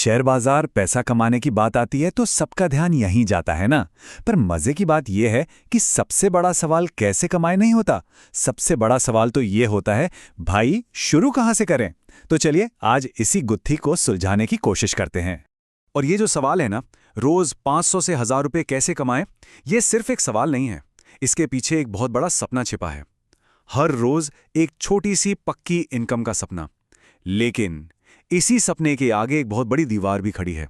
Share बाजार पैसा कमाने की बात आती है तो सबका ध्यान यहीं जाता है ना। पर मजे की बात यह है कि सबसे बड़ा सवाल कैसे कमाए नहीं होता। सबसे बड़ा सवाल तो ये होता है, भाई शुरू कहां से करें। तो चलिए आज इसी गुत्थी को सुलझाने की कोशिश करते हैं। और ये जो सवाल है ना, रोज 500 से 1000 रुपए कैसे कमाएं, ये सिर्फ एक सवाल नहीं है। इसके पीछे एक बहुत बड़ा सपना छिपा है। हर रोज एक छोटी सी पक्की इनकम का सपना। लेकिन इसी सपने के आगे एक बहुत बड़ी दीवार भी खड़ी है।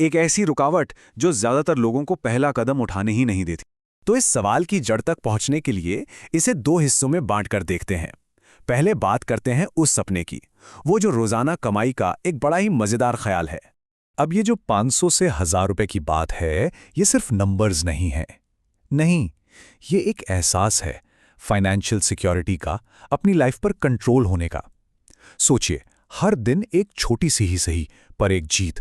एक ऐसी रुकावट जो ज्यादातर लोगों को पहला कदम उठाने ही नहीं देती। तो इस सवाल की जड़ तक पहुंचने के लिए इसे दो हिस्सों में बांटकर देखते हैं। पहले बात करते हैं उस सपने की, वो जो रोजाना कमाई का एक बड़ा ही मजेदार ख्याल है। अब ये जो 500 से 1000 रुपए की बात है, ये सिर्फ नंबर्स नहीं है। नहीं, ये एक एहसास है फाइनेंशियल सिक्योरिटी का, अपनी लाइफ पर कंट्रोल होने का। सोचिए, हर दिन एक छोटी सी ही सही पर एक जीत।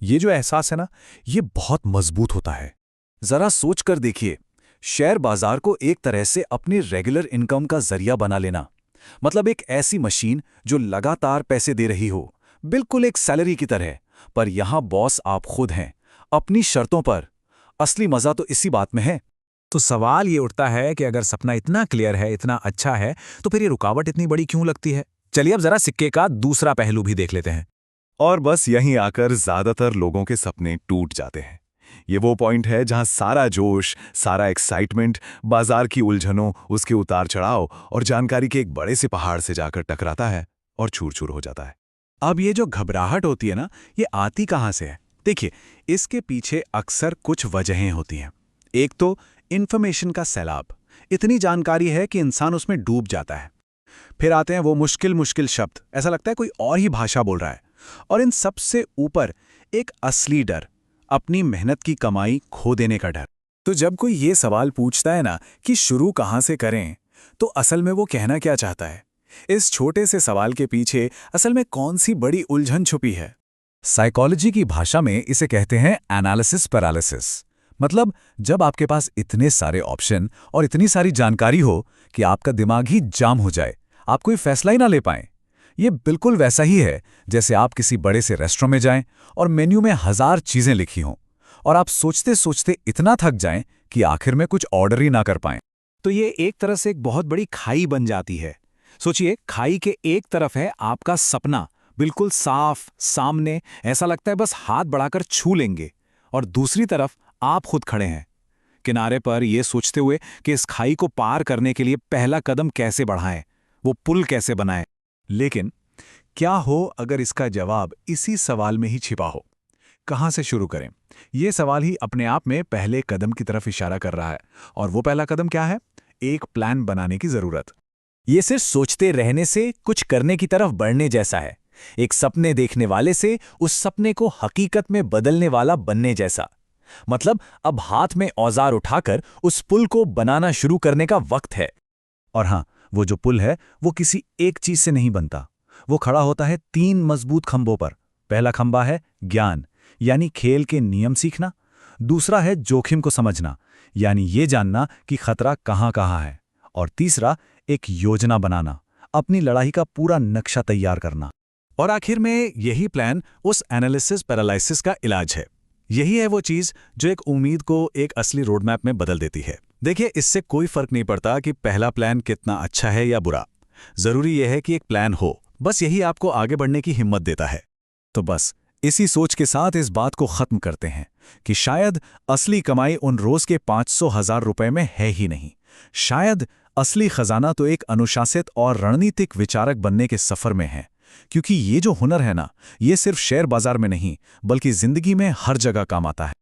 ये जो एहसास है ना, ये बहुत मजबूत होता है। जरा सोच कर देखिए, शेयर बाजार को एक तरह से अपनी रेगुलर इनकम का जरिया बना लेना। मतलब एक ऐसी मशीन जो लगातार पैसे दे रही हो, बिल्कुल एक सैलरी की तरह। पर यहां बॉस आप खुद हैं, अपनी शर्तों पर। असली मजा तो इसी बात में है। तो सवाल ये उठता है कि अगर सपना इतना क्लियर है, इतना अच्छा है, तो फिर ये रुकावट इतनी बड़ी क्यों लगती है। चलिए अब जरा सिक्के का दूसरा पहलू भी देख लेते हैं। और बस यहीं आकर ज्यादातर लोगों के सपने टूट जाते हैं। ये वो पॉइंट है जहां सारा जोश, सारा एक्साइटमेंट, बाजार की उलझनों, उसके उतार चढ़ाव और जानकारी के एक बड़े से पहाड़ से जाकर टकराता है और चूर चूर हो जाता है। अब ये जो घबराहट होती है ना, ये आती कहां से है। देखिए, इसके पीछे अक्सर कुछ वजहें होती हैं। एक तो इन्फॉर्मेशन का सैलाब। इतनी जानकारी है कि इंसान उसमें डूब जाता है। फिर आते हैं वो मुश्किल शब्द, ऐसा लगता है कोई और ही भाषा बोल रहा है। और इन सबसे ऊपर एक असली डर, अपनी मेहनत की कमाई खो देने का डर। तो जब कोई ये सवाल पूछता है ना कि शुरू कहां से करें, तो असल में वो कहना क्या चाहता है। इस छोटे से सवाल के पीछे असल में कौन सी बड़ी उलझन छुपी है। साइकोलॉजी की भाषा में इसे कहते हैं एनालिसिस पैरालिसिस। मतलब जब आपके पास इतने सारे ऑप्शन और इतनी सारी जानकारी हो कि आपका दिमाग ही जाम हो जाए, आप कोई फैसला ही ना ले पाएं। ये बिल्कुल वैसा ही है जैसे आप किसी बड़े से रेस्टोरेंट में जाएं और मेन्यू में 1000 चीजें लिखी हों और आप सोचते सोचते इतना थक जाएं कि आखिर में कुछ ऑर्डर ही ना कर पाएं। तो ये एक तरह से एक बहुत बड़ी खाई बन जाती है। सोचिए, खाई के एक तरफ है आपका सपना, बिल्कुल साफ सामने, ऐसा लगता है बस हाथ बढ़ाकर छू लेंगे। और दूसरी तरफ आप खुद खड़े हैं किनारे पर, ये सोचते हुए कि इस खाई को पार करने के लिए पहला कदम कैसे बढ़ाएं, वो पुल कैसे बनाएं। लेकिन क्या हो अगर इसका जवाब इसी सवाल में ही छिपा हो। कहां से शुरू करें, ये सवाल ही अपने आप में पहले कदम की तरफ इशारा कर रहा है। और वो पहला कदम क्या है? एक प्लान बनाने की जरूरत। ये सिर्फ सोचते रहने से कुछ करने की तरफ बढ़ने जैसा है। एक सपने देखने वाले से उस सपने को हकीकत में बदलने वाला बनने जैसा। मतलब अब हाथ में औजार उठाकर उस पुल को बनाना शुरू करने का वक्त है। और हां, वो जो पुल है वो किसी एक चीज से नहीं बनता। वो खड़ा होता है 3 मजबूत खंभों पर। पहला खंभा है ज्ञान, यानी खेल के नियम सीखना। दूसरा है जोखिम को समझना, यानी ये जानना कि खतरा कहां कहां है। और तीसरा एक योजना बनाना, अपनी लड़ाई का पूरा नक्शा तैयार करना। और आखिर में यही प्लान उस एनालिसिस पैरालिसिस का इलाज है। यही है वो चीज जो एक उम्मीद को एक असली रोडमैप में बदल देती है। देखिए, इससे कोई फर्क नहीं पड़ता कि पहला प्लान कितना अच्छा है या बुरा। जरूरी यह है कि एक प्लान हो, बस यही आपको आगे बढ़ने की हिम्मत देता है। तो बस इसी सोच के साथ इस बात को खत्म करते हैं कि शायद असली कमाई उन रोज के 500-1000 रुपए में है ही नहीं। शायद असली खजाना तो एक अनुशासित और रणनीतिक विचारक बनने के सफर में है। क्योंकि ये जो हुनर है ना, ये सिर्फ शेयर बाजार में नहीं, बल्कि जिंदगी में हर जगह काम आता है।